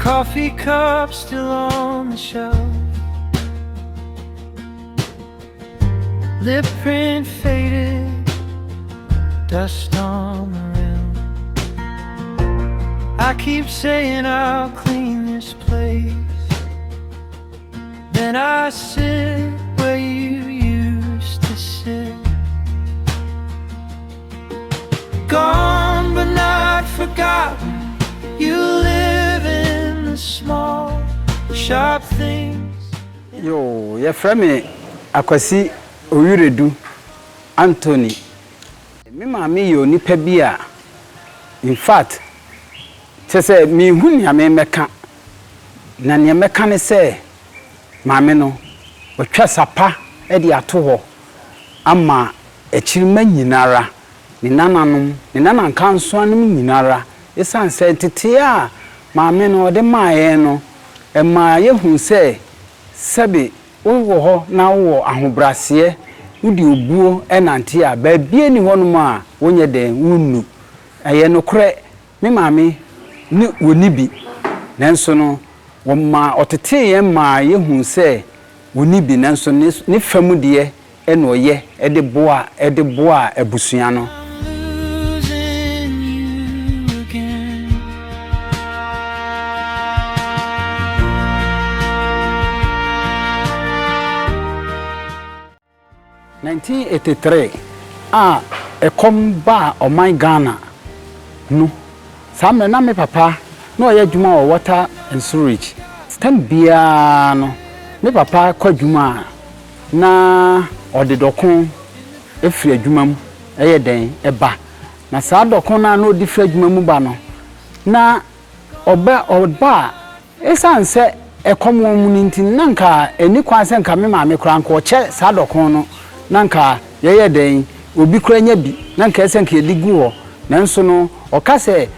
coffee cup still on the shelf, lip print faded, dust on the rim. I keep saying I'll clean this place, then I sit where you used to sit. Gone but not forgotten, you live in the small, sharp things. Yo, your friend Akwasi Oyuredu Anthony. Me mami yo nipa bia. In fact, say me hu nia me meka. Na nia meka ne say mami no otwa sapa e de ato ho ama echirima nyinara ni nananom ni nananka nso anom nyinara esan say tete a mami no de maaye no e maaye hu say sebe wo ho na wo ahobrase wudi obuo enante a ba bie ni honum a wonye den wunu eye no kore me mami ni woni bi nanso no wo ma otete ye ma ye hu se woni bi nanso ne famu de e no ye e de boa abusua no. In 1983 a komba o my Ghana no sam na me papa no ye djuma o water and sewage stand bia no me papa kwa djuma na ode dokon efri adjuma mu eye den eba na sa dokon na no di fri adjuma mu ba no na oba esanse ekomo mu nintin nanka eni kwanse nka me ma me kran ko che sa dokon no nanka yeye den obi kura nya bi nanka ese nka edigu ho nanso no okase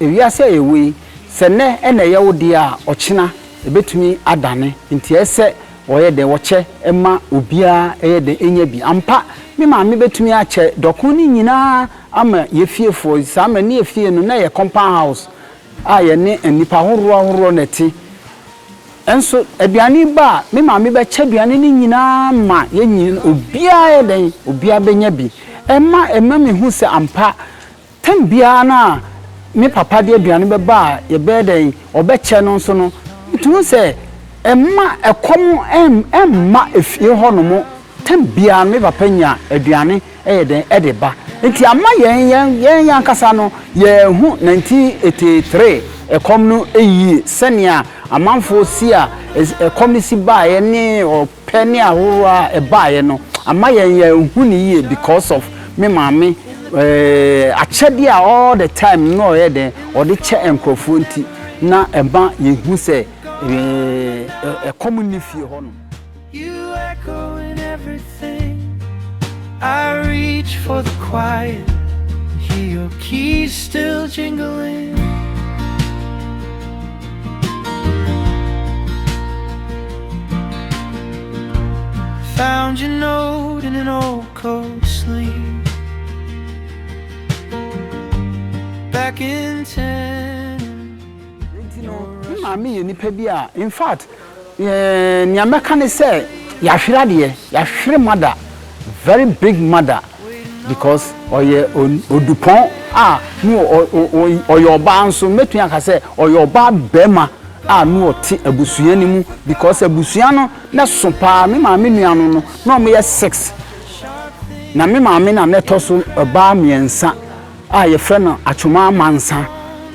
ewiase ewi sene ene ye wodi a ochina ebetumi adane nti ese oye de woche ema obia eye de enya bi ampa me ma me betumi ache dokon ni nyina ama ye fiefo sama ne efie no na ye compound house a ye ne nipa horo neti enso aduane ba me ma me be che aduane ni nyina ma ye nyina obia ye den obia benya bi ema me hu se ampa tambia na me papa de aduane be ba ye be den obeche no nso no tu se ema ekom emma efie honomo tambia me papa nya aduane eye den ede ba nti ama yen ankasa no ye hu 1983 ekom no eyi senia amanfo si a ekom si ba ye ne o peni ahoro e ba ye no ama yen hu ni ye because of me mama achede a all the time no ye den o de che enkrofo nti na eba ye hu se ekom ni fie ho no. You echo in everything. I reach for the quiet, hear your keys still jingling. Found your note in an old coat sleeve, back in 10. Mami ni pe bia in fact nyameka ne say ya hwira de ya hwire mother, very big mother, because oye odupon no oyo ba nso metua ka say oyo ba bema no oti abusua ni mu because abusua no na so pa me ma me nua no no me ye 6 na me ma me na netoso ba miensa ye frɛ Atwomaa Mansa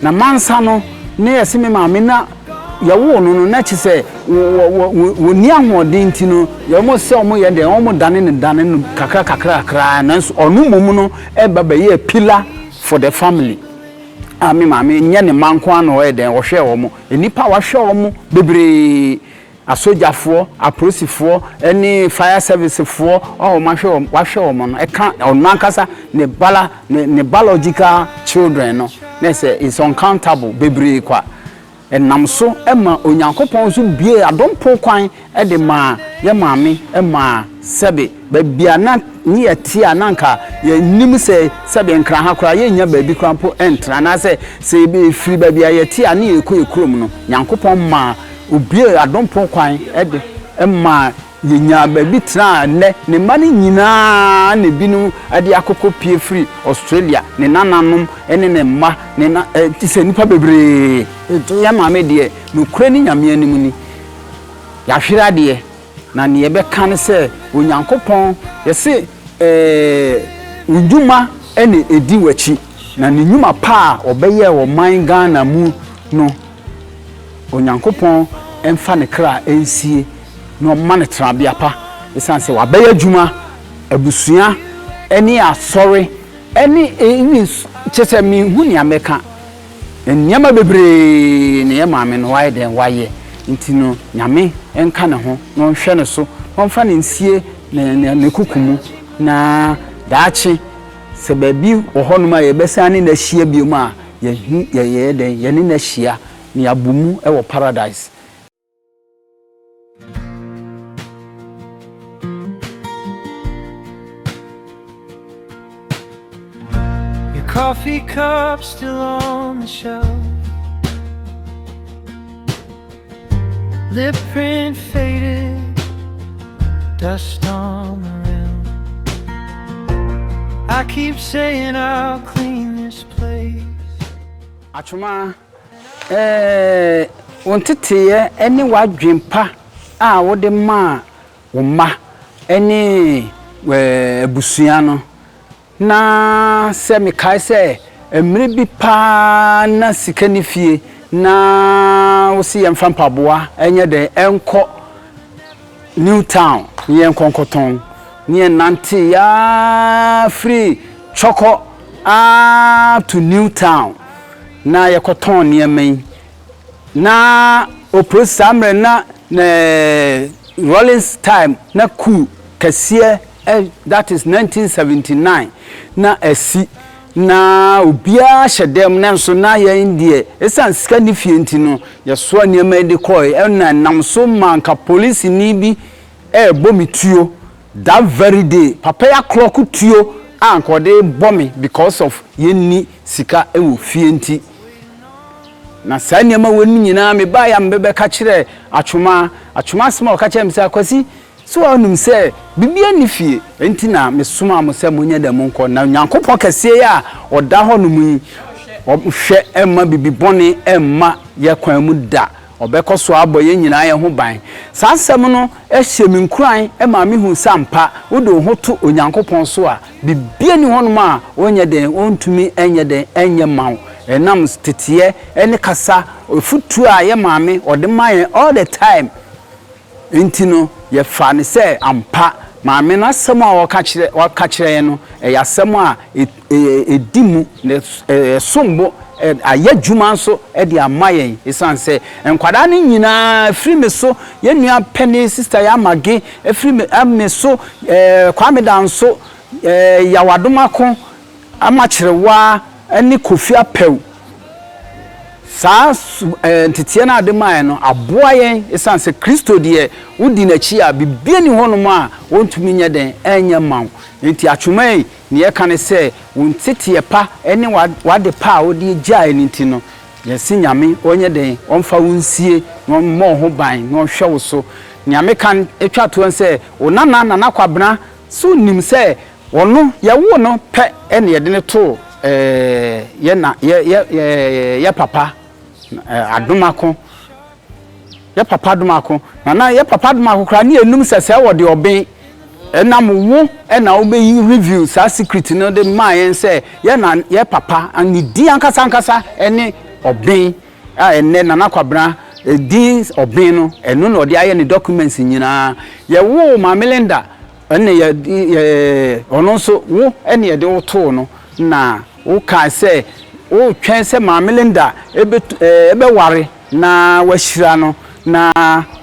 na Mansa no ne yesi me ma me na yawo no na chi se woni ahoden ti no ye mo se omo ye de omo dane no kakra na nso onu mumu no e baba ye pillar for the family. Me ma me nye ne manko ano e den wo hwe wo mo enipa wa hwe wo mo bebre asojafo apolisifoɔ eni fire servicefo ma hwe wa hwe wo mo no e ka onankasa ne biological children no na say is uncountable bebre kwa enam so ema onyankopon so bie adompo kwan de ma ye maame ema sebe ba bia na ni etia nanka ye nim se sebe nkra ha kora ye nya ba bi krampo entra na se be free ba bia ye tia na ye kurom no nyankopon ma obie adompo kwan de ema ye nya ba bi tra ne mani nyina ne binu ade akoko pie free Australia ne nananom ene ne ma ne na ti se nipa bebre ya maame de no kura ni nyame anim ni ya hwira de na ne be kan se onyankopon ye se uduma ene edi wachi na ne nyuma pa obeye wo man Ghana mu no onyankopon emfa ne kra ensie no man trabia pa esanse wa beye adwuma abusua eni asori eni chese mi hu ni ameka nyama bebre ne ye maame no waye den waye ntino nyame enka ne ho no hwe ne so onfa ne nsie ne kukumu na daachi se babi ohonuma ye besane na hia biom a ye den ye ne na hia ne abumu e wo paradise. Coffee cup still on the shelf, lip print faded, dust on the rim. I keep saying I'll clean this place. Atwomaa wontete ene wadwempa a wode ma wo ma ene abusua no na se me kai se emre bi pa na sika ni fie na wo si yemfa mpaboa enye de enko New Town ni enkonkoton ni nante ya free choko to New Town na yekoton ni emen na oprosamre na Rollins time na ku kase that is 1979 na esi na obia hyedem na nso na ya indie esan sika ni fie ntino ye so niema de koi na namso manka police ni bi bometuo that very day papa ya clock tuo anko de bomi because of yenni sika ewo fie nti na sa niema woni nyina me ba ya mbebe ka kire Atwomaa sma ka kire msa kwasi so onum se bibia ni fie enti na mesoma mo se monya da monko na nyankopon kase ya oda ho no mu hwe emma bibibone emma ye kwan mu da obekoso aboye nyina ye ho ban sansem no ehyem nkuran emma me hu sampa wodo ho to onyankopon so a bibia ni hono ma onye den ontumi enye den enye mawo enam tetiye ene kasa ofutu a ye maame ode man all the time intino ye fa ne se ampa maame na asem a waka kire no ya asem a edimu ne sombo ayadwuma nso de amayen esanse enkwada ne nyina free me so ye nua penny sister ya mage free me so kwame danso ya wadomako amakirewa ani kofi apew sa titiye na ademaye no aboa yen esanse Kristo de wudi na chi a bibie ni honom a wontumi nya den enya mawo nti Atwomaa ni ye kan se wontete pa ene wade pa wodi gya enti no yesi nyame onye den onfa wonsie no mo ho ban no hwe wo so nyame kan etwa to se onana na kwabena so nim se wono ye wo no pe ene ye de ne to ye na ye papa Adomako ye papa Adomako na ye papa Adomako kra ne enum sese wo de oben enam wo na obeyi review sa secret no de mayen se ye na ye papa ani di ankasa ene oben a ene na kwabra di oben no eno na ode aye ne documents nyina ye wo ma Melinda ene ye ono so wo ene ye de wo to no na wo ka se o twen se ma Melinda ebe ware na washira no na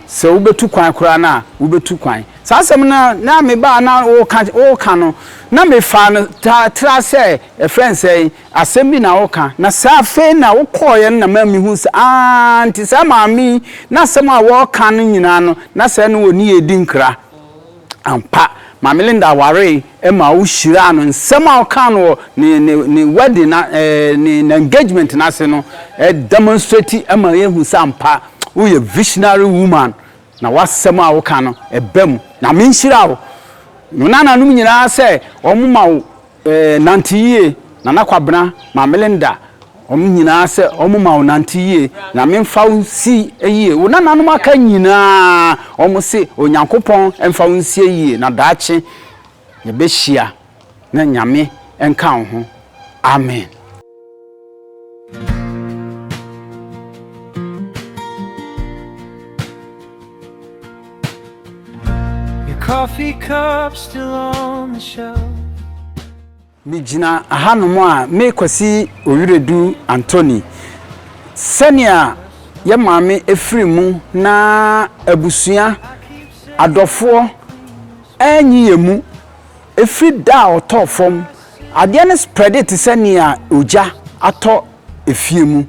se ubetu kwan kura na ubetu kwan Sasem na me ba na o ka no na me fa no tra say a friend say asem bi na o ka na sa fe na wo koye na ma mi hu anti sa ma mi na sem a wo ka no nyina no na sa no oni edi nkra ampa ma Melinda ware e ma wo hira no nsem a wo ka no ni wedding na ni engagement na se no e demonstrate e ma ye hu sa ampa wo ye visionary woman na wasem a wo ka no e bam na me nhira wo no nana no nyina se omuma wo nantiye na nakwabena ma Melinda nyina se omuma wo nantiye na me mfa wo si eyi wo nana no maka nyina se onyankopon emfa wo si eyi na daache ye behia na nyame enka ho amen. Coffee cup still on the shelf. Mijina hanumu a me kwasi Owiredu Anthony senia ye maame efiri mu na abusua adofo anyi yemu efiri da otofom ade ne spread it senia oja ato efie mu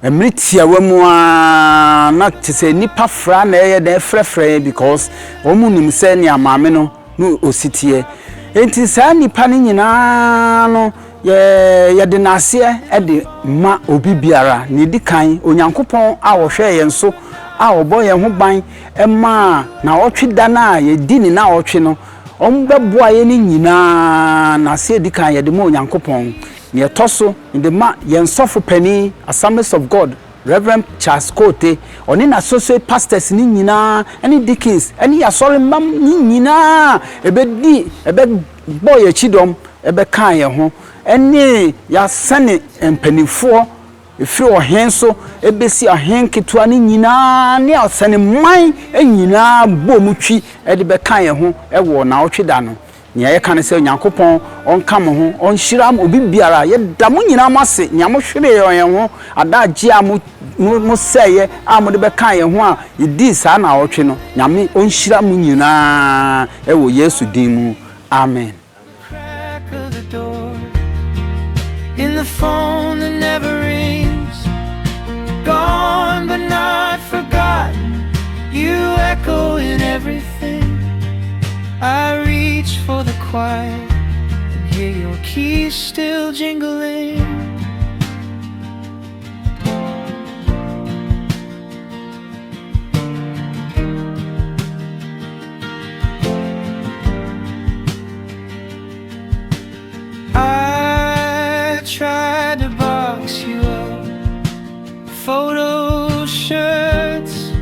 emritia wamu a na tese nipa fra na ye de frefre because omu nim senia maame no ositie enti sa nipa ni nyina no ye de nase e de ma obi biara ni dikan onyankopon a wo hwe ye nso a obo ye ho ban e ma na otwe da na ye di ni na otwe no ombeboa ye ni nyina na se dikan ye de ma onyankopon ye toso inde ma ye nsofo pani Assemblies of God Reverend Charles Kote oni na associate pastors ni nyina any deacons any asori mam ni nyina ebedi boy chidom ebe kan ye ho eni ya sane empanifo efiri ohen so ebesi ohen ketua ni nyina ne asane man enyina bomutwi ede be kan ye ho ewo na otweda no nya ye kan se onyankopon onka mo ho onhyiram obi biara ye da mo nyina mase nya mo hwere ye ho adaji amu mo seye amu de kan ye ho a ye di sa na otwe no nyame onhyiram nyina ewo Yesu din mu amen. In the phone that never rings, gone but not forgotten, you echo in everything. I reach for the quiet and hear your keys still jingling. Tried to box you up, photo shirts,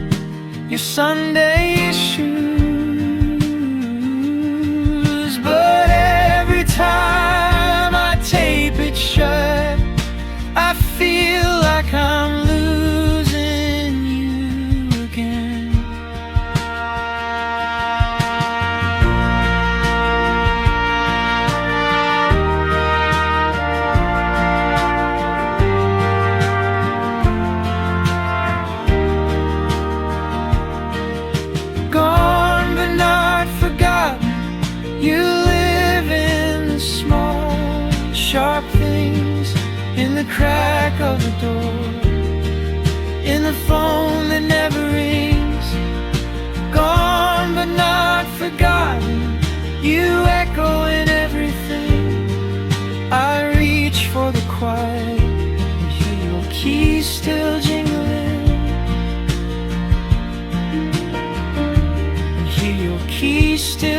your Sunday shoes, but every time I tape it shut, I feel like I'm losing you again. You live in the small, sharp things, in the crack of the door, in the phone that never rings. Gone but not forgotten, you echo in everything. I reach for the quiet and hear your keys still jingling, and hear your keys still